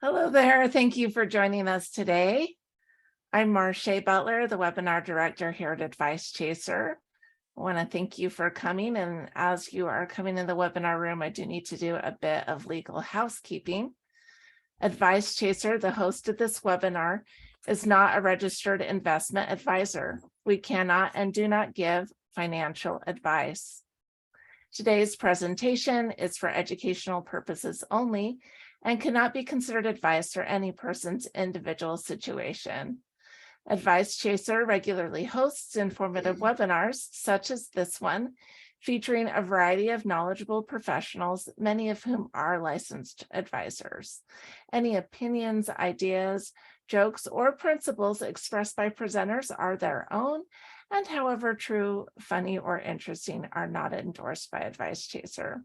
Hello there. Thank you for joining us today. I'm Marcia Butler, the webinar director here at Advice Chaser. I want to thank you for coming. And as you are coming in the webinar room, I do need to do a bit of legal housekeeping. Advice Chaser, the host of this webinar, is not a registered investment advisor. We cannot and do not give financial advice. Today's presentation is for educational purposes only and cannot be considered advice for any person's individual situation. Advice Chaser regularly hosts informative webinars, such as this one, featuring a variety of knowledgeable professionals, many of whom are licensed advisors. Any opinions, ideas, jokes, or principles expressed by presenters are their own, and however true, funny, or interesting, are not endorsed by Advice Chaser.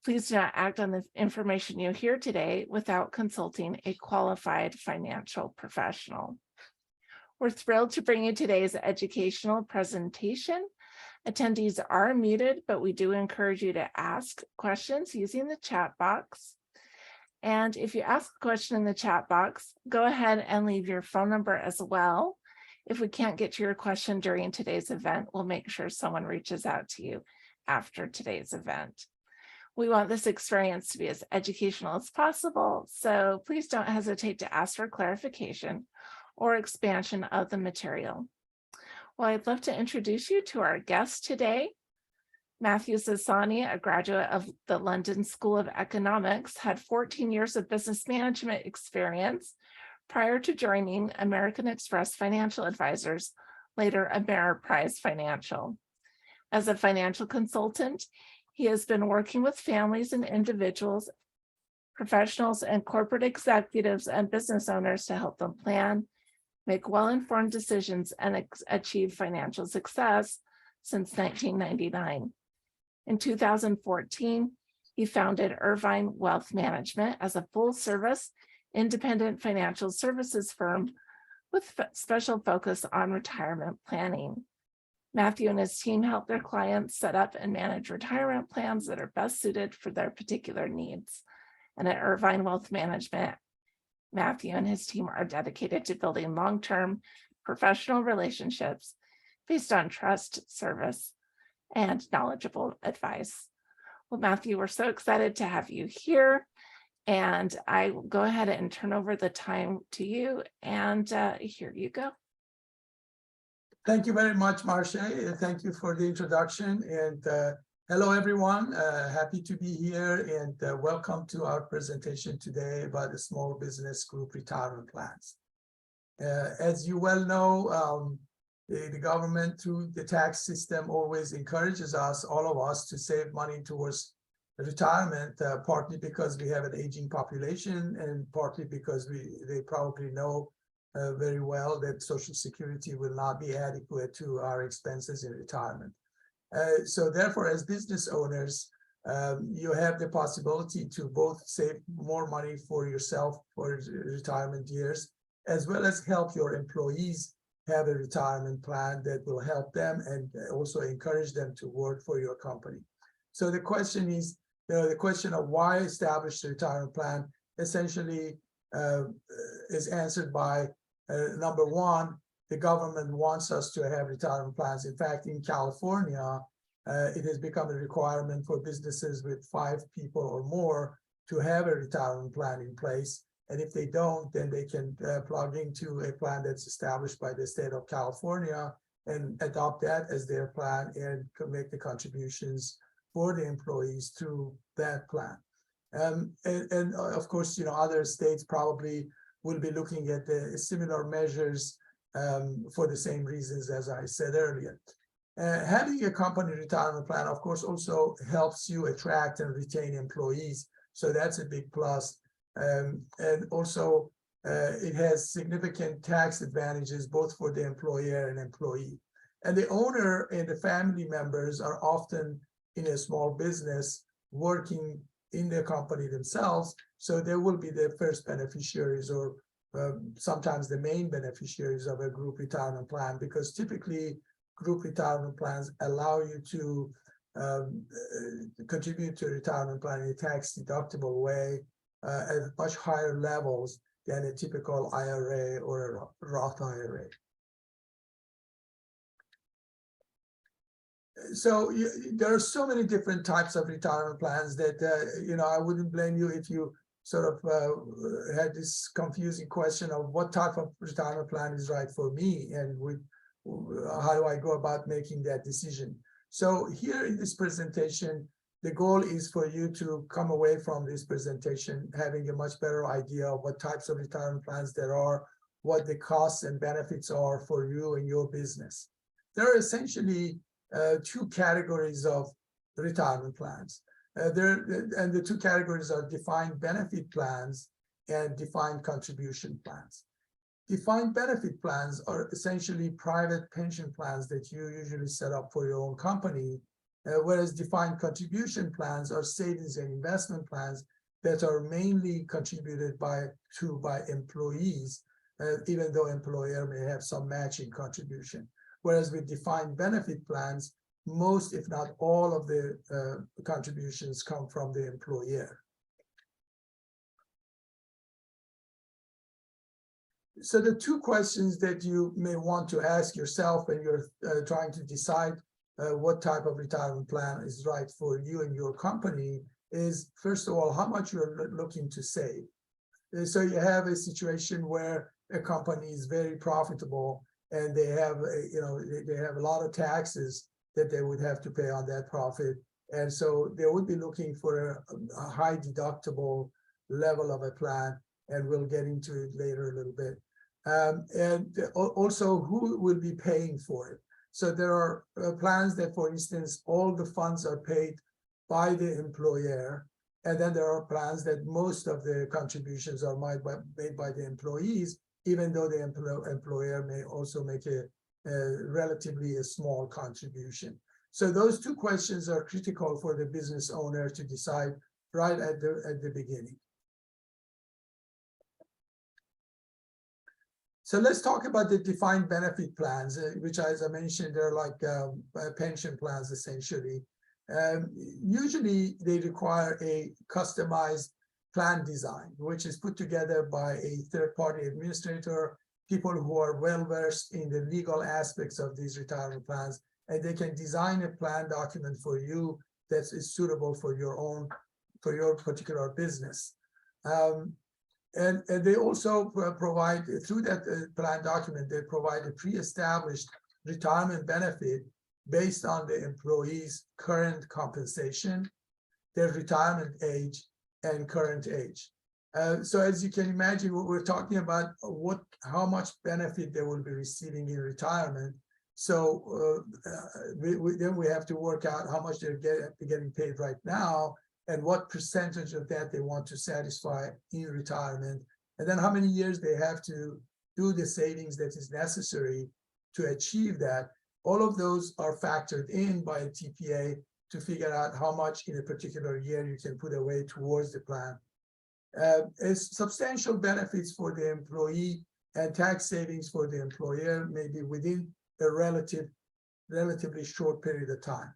Please do not act on the information you hear today without consulting a qualified financial professional. We're thrilled to bring you today's educational presentation. Attendees are muted, but we do encourage you to ask questions using the chat box. And if you ask a question in the chat box, go ahead and leave your phone number as well. If we can't get to your question during today's event, we'll make sure someone reaches out to you after today's event. We want this experience to be as educational as possible, so please don't hesitate to ask for clarification or expansion of the material. Well, I'd love to introduce you to our guest today. Matthew Sassani, a graduate of the London School of Economics, had 14 years of business management experience prior to joining American Express Financial Advisors, later Ameriprise Financial. As a financial consultant, he has been working with families and individuals, professionals, and corporate executives and business owners to help them plan, make well-informed decisions, and achieve financial success since 1999. In 2014, he founded Irvine Wealth Management as a full-service, independent financial services firm with special focus on retirement planning. Matthew and his team help their clients set up and manage retirement plans that are best suited for their particular needs. And at Irvine Wealth Management, Matthew and his team are dedicated to building long-term professional relationships based on trust, service, and knowledgeable advice. Well, Matthew, we're so excited to have you here. And I will go ahead and turn over the time to you. And here you go. Thank you very much, Marcia. Thank you for the introduction. And hello, everyone. Happy to be here and welcome to our presentation today about the small business group retirement plans. As you well know, the government through the tax system always encourages us, all of us, to save money towards retirement, partly because we have an aging population and partly because they probably know very well that Social Security will not be adequate to our expenses in retirement. So therefore, as business owners, you have the possibility to both save more money for yourself for retirement years, as well as help your employees have a retirement plan that will help them and also encourage them to work for your company. So the question is, the question of why establish a retirement plan essentially is answered by number one, the government wants us to have retirement plans. In fact, in California, it has become a requirement for businesses with 5 people or more to have a retirement plan in place. And if they don't, then they can plug into a plan that's established by the state of California and adopt that as their plan and make the contributions for the employees through that plan. And of course, other states probably will be looking at the similar measures for the same reasons as I said earlier. Having a company retirement plan, of course, also helps you attract and retain employees. So that's a big plus. And also, it has significant tax advantages both for the employer and employee. And the owner and the family members are often in a small business working in the company themselves. So they will be the first beneficiaries or sometimes the main beneficiaries of a group retirement plan, because typically group retirement plans allow you to contribute to a retirement plan in a tax deductible way at much higher levels than a typical IRA or a Roth IRA. So there are so many different types of retirement plans that, I wouldn't blame you if you sort of had this confusing question of what type of retirement plan is right for me and how do I go about making that decision. So here in this presentation, the goal is for you to come away from this presentation having a much better idea of what types of retirement plans there are, what the costs and benefits are for you and your business. There are essentially two categories of retirement plans. And the two categories are defined benefit plans and defined contribution plans. Defined benefit plans are essentially private pension plans that you usually set up for your own company, whereas defined contribution plans are savings and investment plans that are mainly contributed by employees, even though employer may have some matching contribution. Whereas with defined benefit plans, most, if not all, of the contributions come from the employer. So the two questions that you may want to ask yourself when you're trying to decide what type of retirement plan is right for you and your company is, first of all, how much you're looking to save. So you have a situation where a company is very profitable and they have they have a lot of taxes that they would have to pay on that profit, and so they would be looking for a high deductible level of a plan, and we'll get into it later a little bit. And also who will be paying for it. So there are plans that, for instance, all the funds are paid by the employer, and then there are plans that most of the contributions are made by the employees, even though the employer may also make a relatively small contribution. So those two questions are critical for the business owner to decide right at the beginning. So let's talk about the defined benefit plans, which, as I mentioned, they're like pension plans, essentially. Usually, they require a customized plan design, which is put together by a third-party administrator, people who are well-versed in the legal aspects of these retirement plans, and they can design a plan document for you that is suitable for your particular business. And they also provide, through that plan document, they provide a pre-established retirement benefit based on the employee's current compensation, their retirement age, and current age. So as you can imagine, we're talking about how much benefit they will be receiving in retirement. So then we have to work out how much they're getting paid right now, and what percentage of that they want to satisfy in retirement, and then how many years they have to do the savings that is necessary to achieve that. All of those are factored in by a TPA to figure out how much in a particular year you can put away towards the plan. As substantial benefits for the employee and tax savings for the employer may be within a relatively short period of time.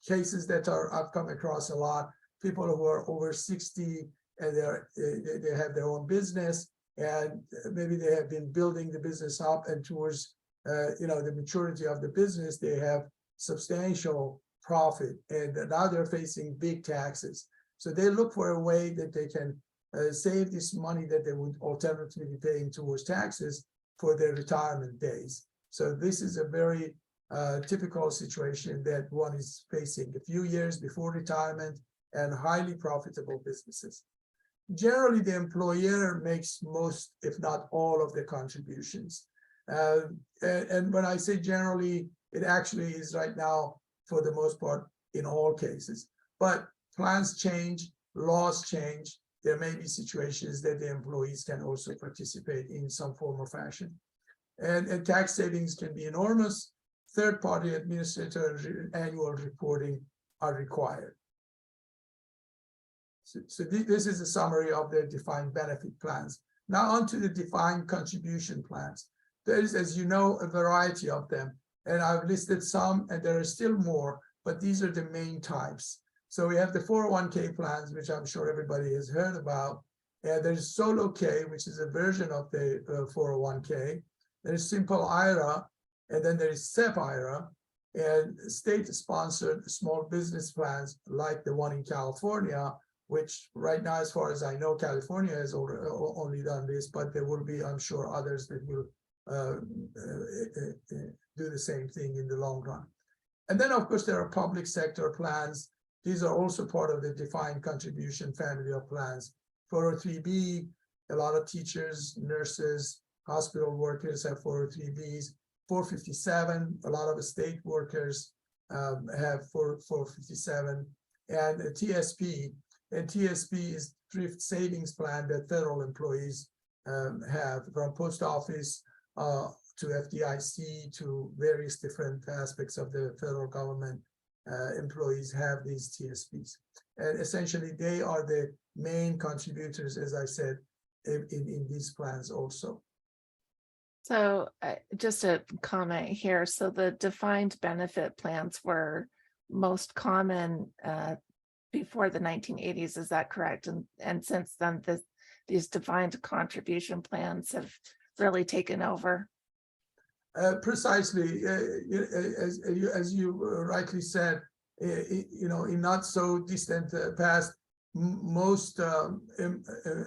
Cases that I've come across a lot, people who are over 60 and they have their own business, and maybe they have been building the business up, and towards the maturity of the business, they have substantial profit, and now they're facing big taxes. So they look for a way that they can save this money that they would alternatively be paying towards taxes for their retirement days. So this is a very typical situation that one is facing a few years before retirement and highly profitable businesses. Generally, the employer makes most, if not all, of the contributions. And when I say generally, it actually is right now, for the most part, in all cases. But plans change, laws change. There may be situations that the employees can also participate in some form or fashion. And tax savings can be enormous. Third-party administrator annual reporting are required. So this is a summary of the defined benefit plans. Now on to the defined contribution plans. There is, as you know, a variety of them, and I've listed some, and there are still more, but these are the main types. So we have the 401k plans, which I'm sure everybody has heard about. And there's SOLOK, which is a version of the 401k. There's Simple IRA, and then there's SEP IRA, and state-sponsored small business plans like the one in California, which right now, as far as I know, California has only done this, but there will be, I'm sure, others that will do the same thing in the long run. And then, of course, there are public sector plans. These are also part of the defined contribution family of plans. 403B, a lot of teachers, nurses, hospital workers have 403Bs. 457, a lot of state workers have 457, and a TSP. And TSP is thrift savings plan that federal employees have, from post office to FDIC to various different aspects of the federal government. Employees have these TSPs, and essentially they are the main contributors, as I said, in these plans also. So just a comment here. So the defined benefit plans were most common before the 1980s. Is that correct? And since then, these defined contribution plans have really taken over. Precisely, as you rightly said, in not so distant past, most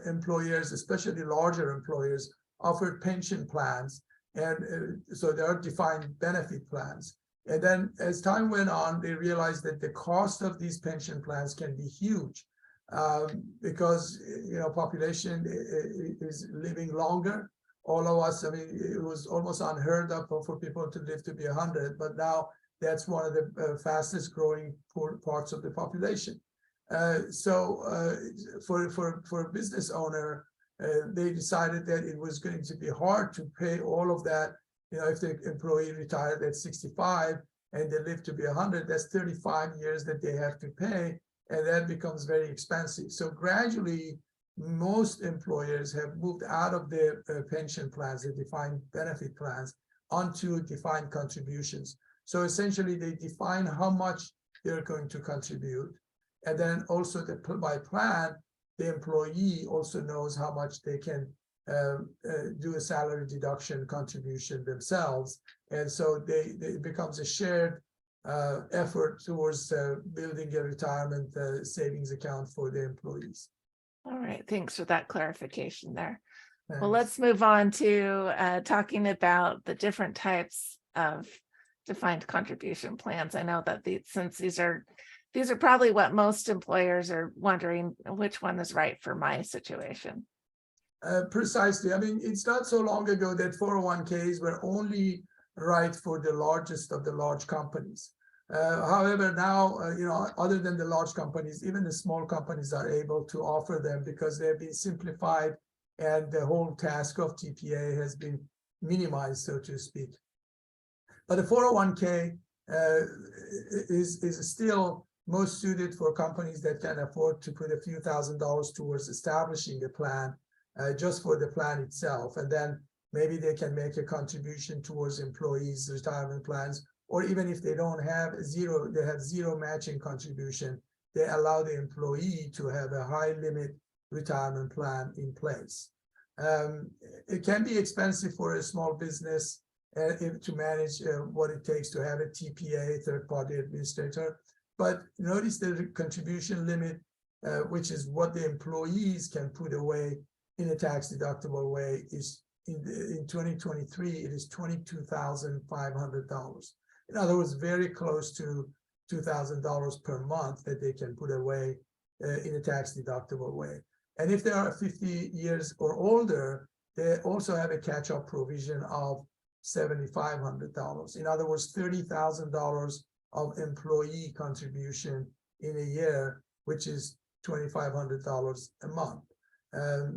employers, especially larger employers, offered pension plans, and so there are defined benefit plans. And then as time went on, they realized that the cost of these pension plans can be huge because population is living longer. All of us, I mean, it was almost unheard of for people to live to be 100, but now that's one of the fastest growing parts of the population. So for a business owner, they decided that it was going to be hard to pay all of that. If the employee retired at 65 and they live to be 100, that's 35 years that they have to pay, and that becomes very expensive. So gradually, most employers have moved out of their pension plans, the defined benefit plans, onto defined contributions. So essentially, they define how much they're going to contribute, and then also by plan, the employee also knows how much they can do a salary deduction contribution themselves. And so it becomes a shared effort towards building a retirement savings account for the employees. All right, thanks for that clarification there. Thanks. Well, let's move on to talking about the different types of defined contribution plans. I know that since these are probably what most employers are wondering, which one is right for my situation. Precisely. I mean, it's not so long ago that 401ks were only right for the largest of the large companies. However, now, other than the large companies, even the small companies are able to offer them because they've been simplified and the whole task of TPA has been minimized, so to speak. But the 401k is still most suited for companies that can afford to put a few $1,000s towards establishing a plan just for the plan itself. And then maybe they can make a contribution towards employees' retirement plans, or even if they don't have they have zero matching contribution, they allow the employee to have a high limit retirement plan in place. It can be expensive for a small business to manage what it takes to have a TPA, third-party administrator. But notice the contribution limit, which is what the employees can put away in a tax-deductible way, is in 2023, it is $22,500. In other words, very close to $2,000 per month that they can put away in a tax-deductible way. And if they are 50 years or older, they also have a catch-up provision of $7,500. In other words, $30,000 of employee contribution in a year, which is $2,500 a month.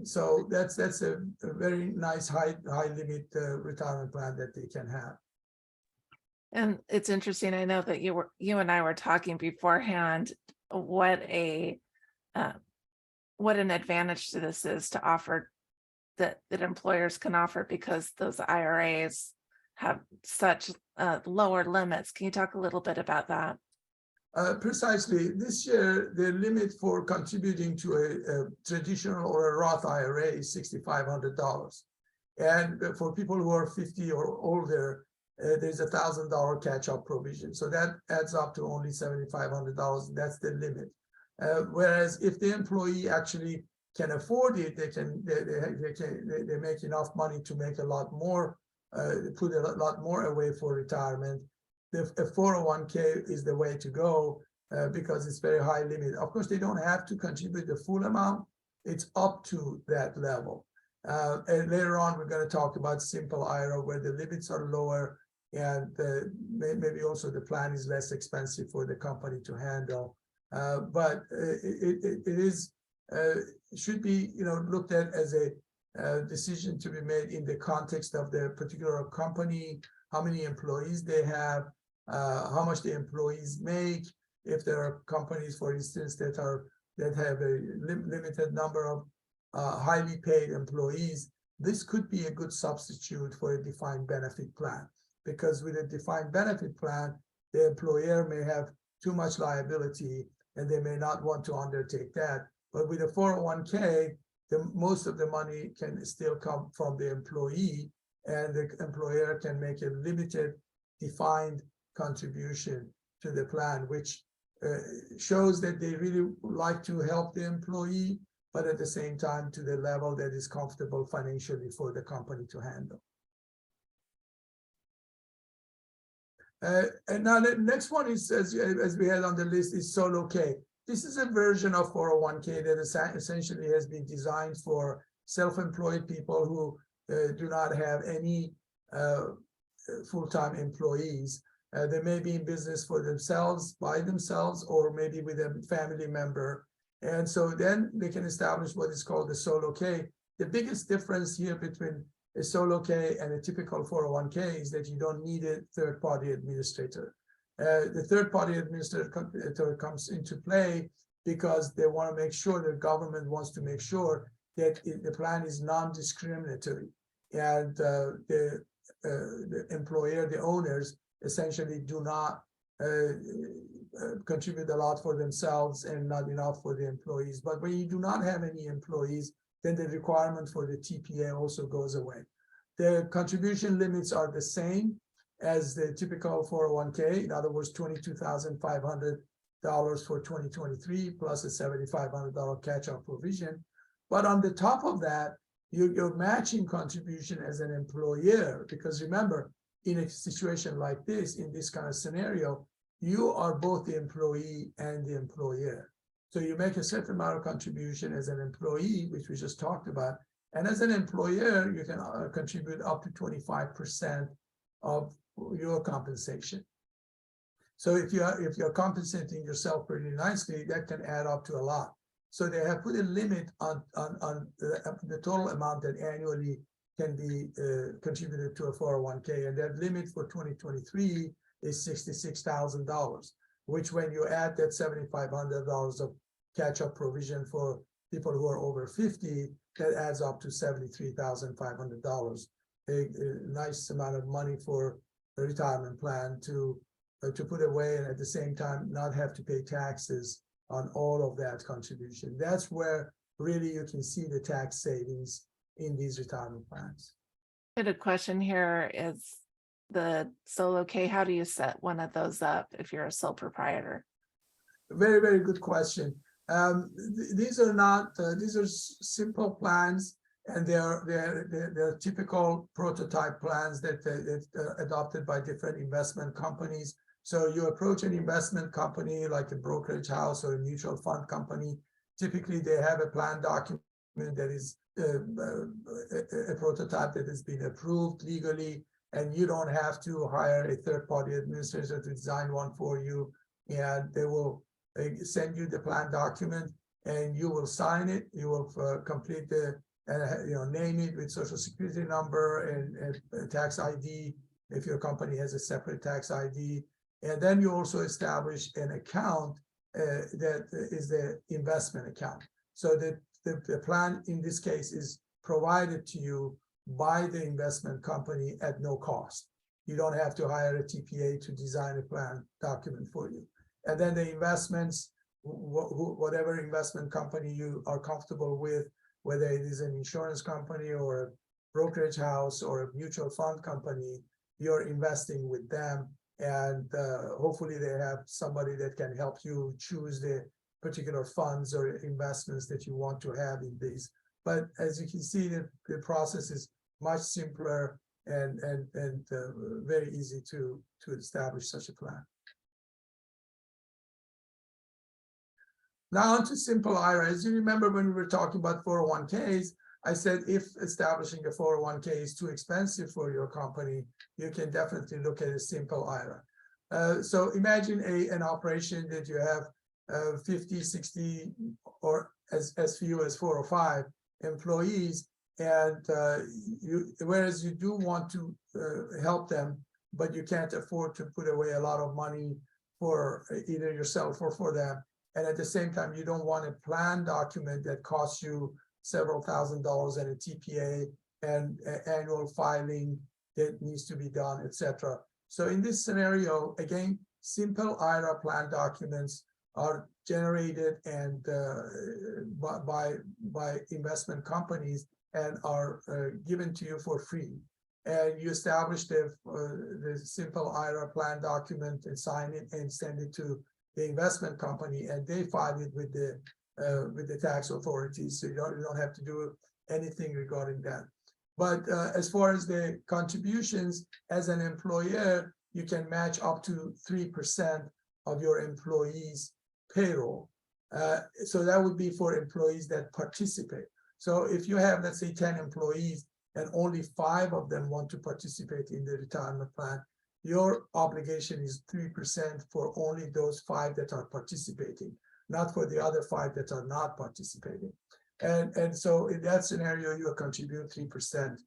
So that's a very nice high limit retirement plan that they can have. And it's interesting. I know that you and I were talking beforehand what an advantage to this is to offer that employers can offer, because those IRAs have such lower limits. Can you talk a little bit about that? Precisely. This year, the limit for contributing to a traditional or a Roth IRA is $6,500. And for people who are 50 or older, there's $1,000 catch-up provision. So that adds up to only $7,500. That's the limit. Whereas if the employee actually can afford it, they make enough money to make a lot more, put a lot more away for retirement. The 401k is the way to go because it's very high limit. Of course, they don't have to contribute the full amount. It's up to that level. And later on, we're going to talk about simple IRA where the limits are lower and maybe also the plan is less expensive for the company to handle. But it should be looked at as a decision to be made in the context of the particular company, how many employees they have, how much the employees make. If there are companies, for instance, that have a limited number of highly paid employees, this could be a good substitute for a defined benefit plan. Because with a defined benefit plan, the employer may have too much liability and they may not want to undertake that. But with a 401k, most of the money can still come from the employee, and the employer can make a limited defined contribution to the plan, which shows that they really like to help the employee, but at the same time to the level that is comfortable financially for the company to handle. And now the next one is, as we had on the list, is SOLOK. This is a version of 401k that essentially has been designed for self-employed people who do not have any full-time employees. They may be in business for themselves, by themselves, or maybe with a family member. And so then they can establish what is called the SOLOK. The biggest difference here between a SOLOK and a typical 401k is that you don't need a third-party administrator. The third-party administrator comes into play because they want to make sure, the government wants to make sure that the plan is non-discriminatory, and the employer, the owners, essentially do not contribute a lot for themselves and not enough for the employees. But when you do not have any employees, then the requirement for the TPA also goes away. The contribution limits are the same as the typical 401k. In other words, $22,500 for 2023 plus a $7,500 catch-up provision. But on the top of that, your matching contribution as an employer, because remember, in a situation like this, in this kind of scenario, you are both the employee and the employer. So you make a certain amount of contribution as an employee, which we just talked about. And as an employer, you can contribute up to 25% of your compensation. So if you're compensating yourself pretty nicely, that can add up to a lot. So they have put a limit on the total amount that annually can be contributed to a 401k, and that limit for 2023 is $66,000, which when you add that $7,500 of catch-up provision for people who are over 50, that adds up to $73,500. A nice amount of money for a retirement plan to put away, and at the same time not have to pay taxes on all of that contribution. That's where really you can see the tax savings in these retirement plans. I had a question here. Is the SOLOK, how do you set one of those up if you're a sole proprietor? Very, very good question. These are simple plans, and they're typical prototype plans that are adopted by different investment companies. So you approach an investment company like a brokerage house or a mutual fund company. Typically, they have a plan document that is a prototype that has been approved legally, and you don't have to hire a third-party administrator to design one for you. And they will send you the plan document, and you will sign it. You will complete the, name it with social security number and tax ID if your company has a separate tax ID. And then you also establish an account that is the investment account. So that the plan in this case is provided to you by the investment company at no cost. You don't have to hire a TPA to design a plan document for you. And then the investments, whatever investment company you are comfortable with, whether it is an insurance company or a brokerage house or a mutual fund company, you're investing with them. And hopefully they have somebody that can help you choose the particular funds or investments that you want to have in these. But as you can see, the process is much simpler and very easy to establish such a plan. Now on to simple IRAs. You remember when we were talking about 401ks, I said if establishing a 401k is too expensive for your company, you can definitely look at a simple IRA. So imagine an operation that you have 50, 60, or as few as 4 or 5 employees, and whereas you do want to help them, but you can't afford to put away a lot of money for either yourself or for them. And at the same time, you don't want a plan document that costs you several $1,000s and a TPA and annual filing that needs to be done, etc. So in this scenario, again, simple IRA plan documents are generated and by investment companies and are given to you for free. And you establish the simple IRA plan document and sign it and send it to the investment company, and they file it with the tax authorities. So you don't have to do anything regarding that. But as far as the contributions, as an employer, you can match up to 3% of your employees' payroll. So that would be for employees that participate. So if you have, let's say, 10 employees and only 5 of them want to participate in the retirement plan, your obligation is 3% for only those 5 that are participating, not for the other 5 that are not participating. And so in that scenario, you contribute 3%,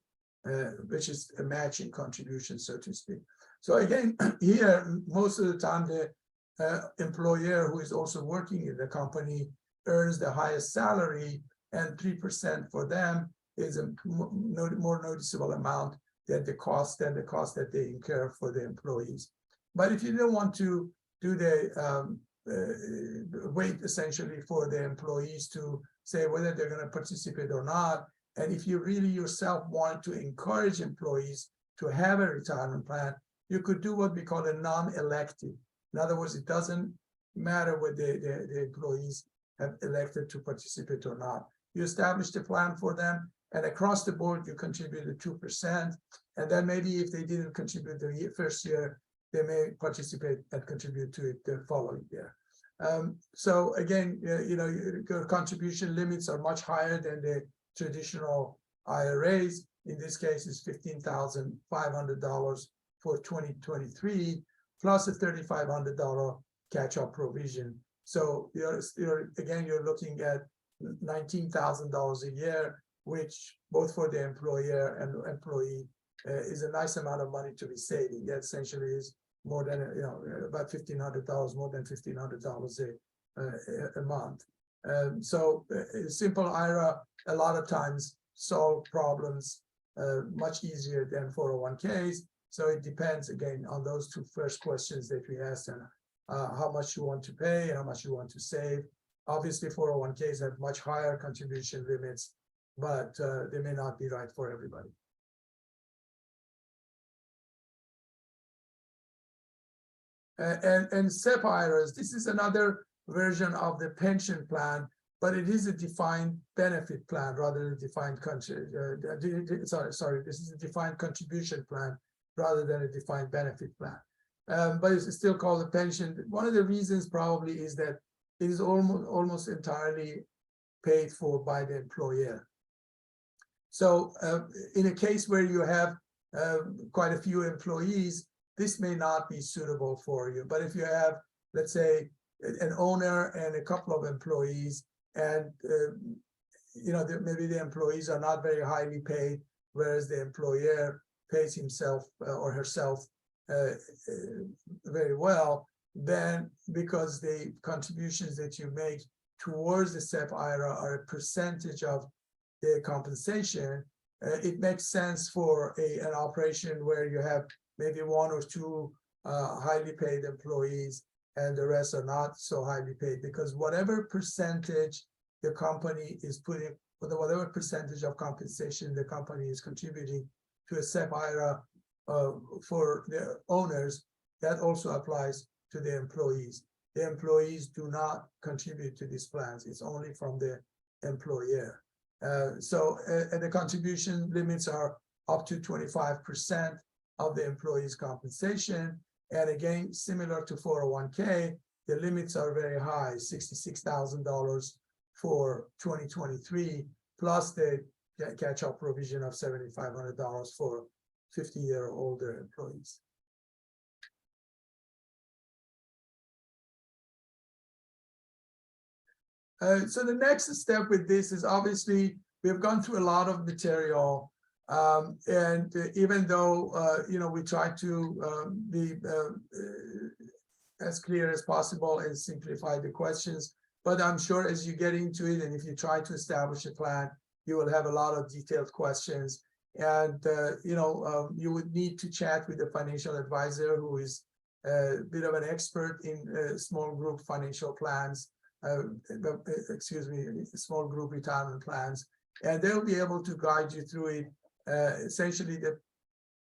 which is a matching contribution, so to speak. So again, here, most of the time, the employer who is also working in the company earns the highest salary, and 3% for them is a more noticeable amount than the cost that they incur for the employees. But if you don't want to do the wait essentially for the employees to say whether they're going to participate or not, and if you really yourself want to encourage employees to have a retirement plan, you could do what we call a non-elective. In other words, it doesn't matter whether the employees have elected to participate or not. You establish the plan for them, and across the board, you contributed 2%. And then maybe if they didn't contribute the first year, they may participate and contribute to it the following year. So again, your contribution limits are much higher than the traditional IRAs. In this case, it's $15,500 for 2023, plus a $3,500 catch-up provision. So you're looking at $19,000 a year, which both for the employer and employee is a nice amount of money to be saving. That essentially is more than about $1,500, more than $1,500 a month. So a simple IRA a lot of times solve problems much easier than 401ks. So it depends again on those 2 first questions that we asked, and how much you want to pay, how much you want to save. Obviously, 401ks have much higher contribution limits, but they may not be right for everybody. And SEP IRAs, this is another version of the pension plan, but it is a defined benefit plan rather than defined this is a defined contribution plan rather than a defined benefit plan. But it's still called a pension. One of the reasons probably is that it is almost entirely paid for by the employer. So in a case where you have quite a few employees, this may not be suitable for you. But if you have, let's say, an owner and a couple of employees, and maybe the employees are not very highly paid, whereas the employer pays himself or herself very well, then because the contributions that you make towards the SEP IRA are a percentage of the compensation, it makes sense for an operation where you have maybe 1 or 2 highly paid employees and the rest are not so highly paid, because whatever percentage the company is putting, whatever percentage of compensation the company is contributing to a SEP IRA for the owners, that also applies to the employees. The employees do not contribute to these plans. It's only from the employer. So the contribution limits are up to 25% of the employee's compensation. And again, similar to 401k, the limits are very high, $66,000 for 2023, plus the catch-up provision of $7,500 for 50-year or older employees. So the next step with this is, obviously we've gone through a lot of material, and even though we try to be as clear as possible and simplify the questions, but I'm sure as you get into it, and if you try to establish a plan, you will have a lot of detailed questions. And you would need to chat with a financial advisor who is a bit of an expert in small group financial plans. Small group retirement plans, and they'll be able to guide you through it. Essentially, the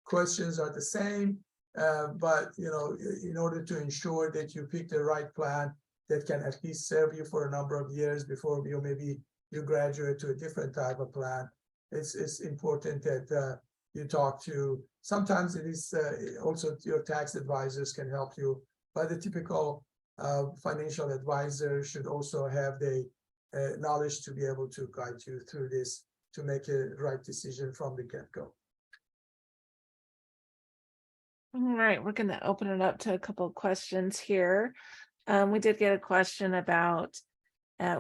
questions are the same, but in order to ensure that you pick the right plan that can at least serve you for a number of years before maybe you graduate to a different type of plan, it's important that you talk to. Sometimes it is also your tax advisors can help you, but the typical financial advisor should also have the knowledge to be able to guide you through this to make a right decision from the get-go. All right, we're going to open it up to a couple of questions here. We did get a question about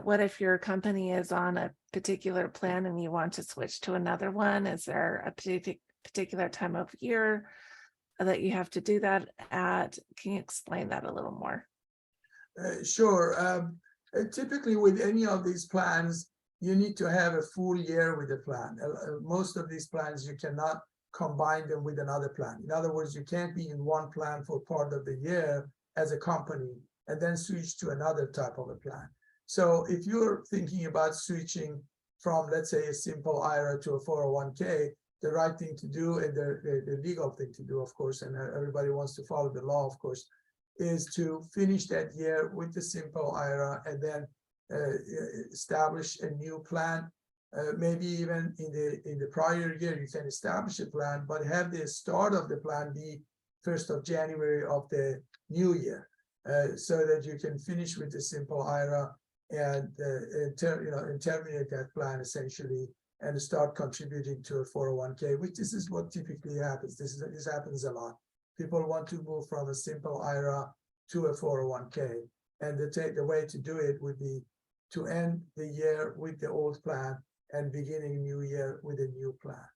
what if your company is on a particular plan and you want to switch to another one? Is there a particular time of year that you have to do that at? Can you explain that a little more? Sure. Typically, with any of these plans, you need to have a full year with the plan. Most of these plans, you cannot combine them with another plan. In other words, you can't be in one plan for part of the year as a company and then switch to another type of a plan. So if you're thinking about switching from, let's say, a simple IRA to a 401k, the right thing to do, and the legal thing to do, of course, and everybody wants to follow the law, of course, is to finish that year with the simple IRA and then establish a new plan. Maybe even in the prior year, you can establish a plan, but have the start of the plan be 1st of January of the new year, so that you can finish with the simple IRA and terminate that plan essentially and start contributing to a 401k, which this is what typically happens. This happens a lot. People want to move from a simple IRA to a 401k, and the way to do it would be to end the year with the old plan and beginning a new year with a new plan.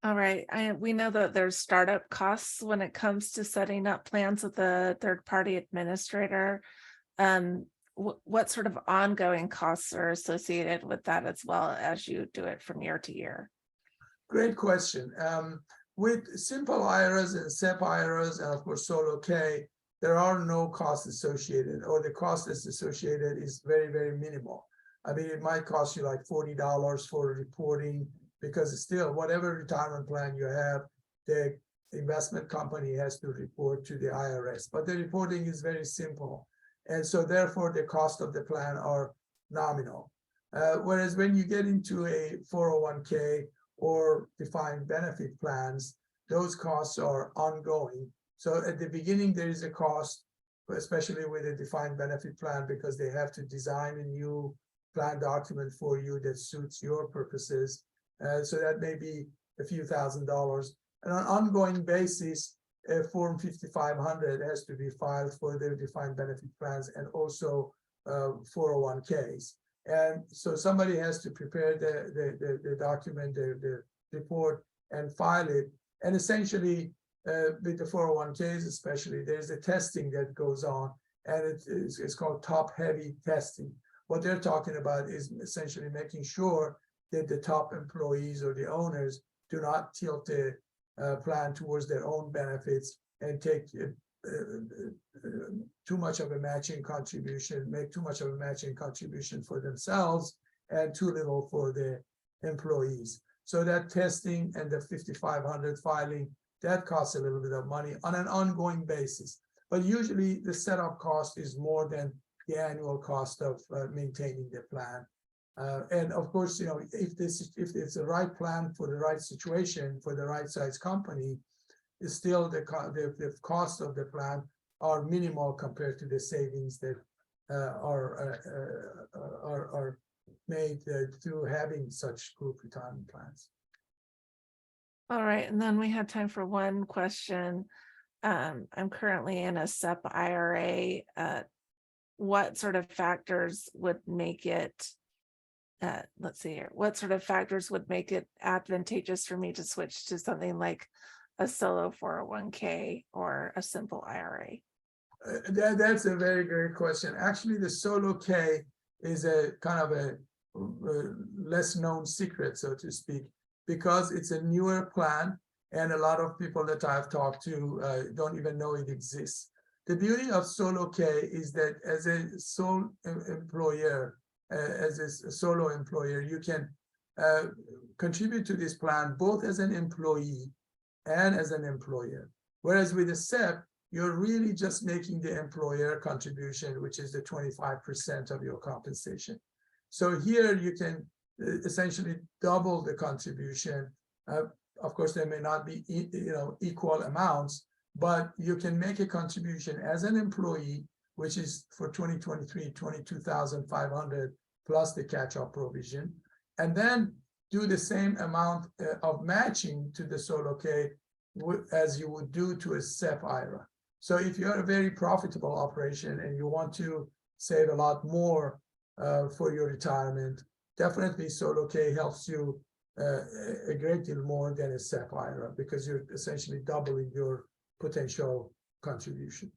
All right. We know that there's startup costs when it comes to setting up plans with a third-party administrator. What sort of ongoing costs are associated with that as well as you do it from year to year? Great question. With simple IRAs and SEP IRAs, and of course SOLOK, there are no costs associated, or the cost that's associated is very, very minimal. I mean, it might cost you like $40 for reporting, because still, whatever retirement plan you have, the investment company has to report to the IRS. But the reporting is very simple. And so therefore, the cost of the plan are nominal. Whereas when you get into a 401k or defined benefit plans, those costs are ongoing. So at the beginning, there is a cost, especially with a defined benefit plan, because they have to design a new plan document for you that suits your purposes. So that may be a few $1,000s. And on an ongoing basis, a Form 5500 has to be filed for their defined benefit plans and also 401ks. And so somebody has to prepare the document, the report, and file it. And essentially, with the 401ks especially, there's a testing that goes on, and it's called top-heavy testing. What they're talking about is essentially making sure that the top employees or the owners do not tilt the plan towards their own benefits and take too much of a matching contribution, make too much of a matching contribution for themselves and too little for the employees. So that testing and the 5,500 filing, that costs a little bit of money on an ongoing basis. But usually the setup cost is more than the annual cost of maintaining the plan. And of course, you know, if it's the right plan for the right situation, for the right size company, is still the cost of the plan are minimal compared to the savings that are made through having such group retirement plans. All right, and then we had time for one question. I'm currently in a SEP IRA. What sort of factors would make it, let's see here, what sort of factors would make it advantageous for me to switch to something like a solo 401k or a simple IRA? That's a very great question. Actually, the solo K is a kind of a less known secret, so to speak, because it's a newer plan and a lot of people that I've talked to don't even know it exists. The beauty of solo K is that as a sole employer, as a solo employer, you can contribute to this plan both as an employee and as an employer. Whereas with a SEP, you're really just making the employer contribution, which is the 25% of your compensation. So here you can essentially double the contribution. Of course, there may not be equal amounts, but you can make a contribution as an employee, which is for 2023, 22,500 plus the catch-up provision, and then do the same amount of matching to the solo K as you would do to a SEP IRA. So if you're a very profitable operation and you want to save a lot more for your retirement, definitely solo K helps you a great deal more than a SEP IRA because you're essentially doubling your potential contribution.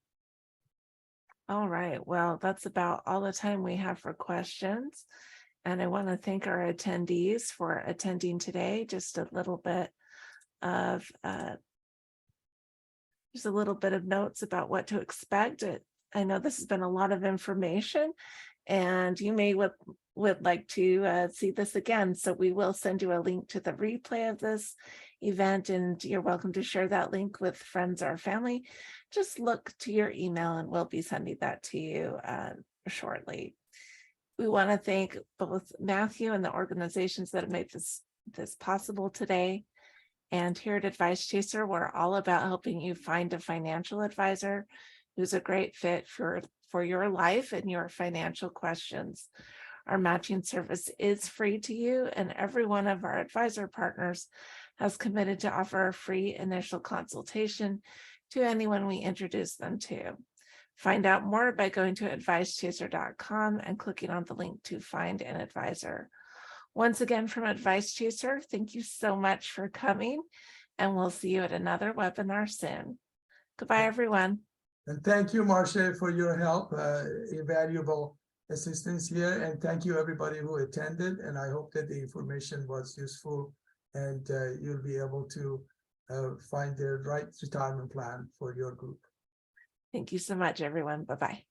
All right, well, that's about all the time we have for questions. And I want to thank our attendees for attending today. Just a little bit of notes about what to expect. I know this has been a lot of information, and you may would like to see this again. So we will send you a link to the replay of this event, and you're welcome to share that link with friends or family. Just look to your email and we'll be sending that to you shortly. We want to thank both Matthew and the organizations that have made this possible today. And here at Advice Chaser, we're all about helping you find a financial advisor who's a great fit for your life and your financial questions. Our matching service is free to you, and every one of our advisor partners has committed to offer a free initial consultation to anyone we introduce them to. Find out more by going to advicechaser.com and clicking on the link to find an advisor. Once again, from Advice Chaser, thank you so much for coming, and we'll see you at another webinar soon. Goodbye, everyone. And thank you, Marcia, for your help, invaluable assistance here. And thank you, everybody who attended. And I hope that the information was useful and you'll be able to find the right retirement plan for your group. Thank you so much, everyone. Bye-bye.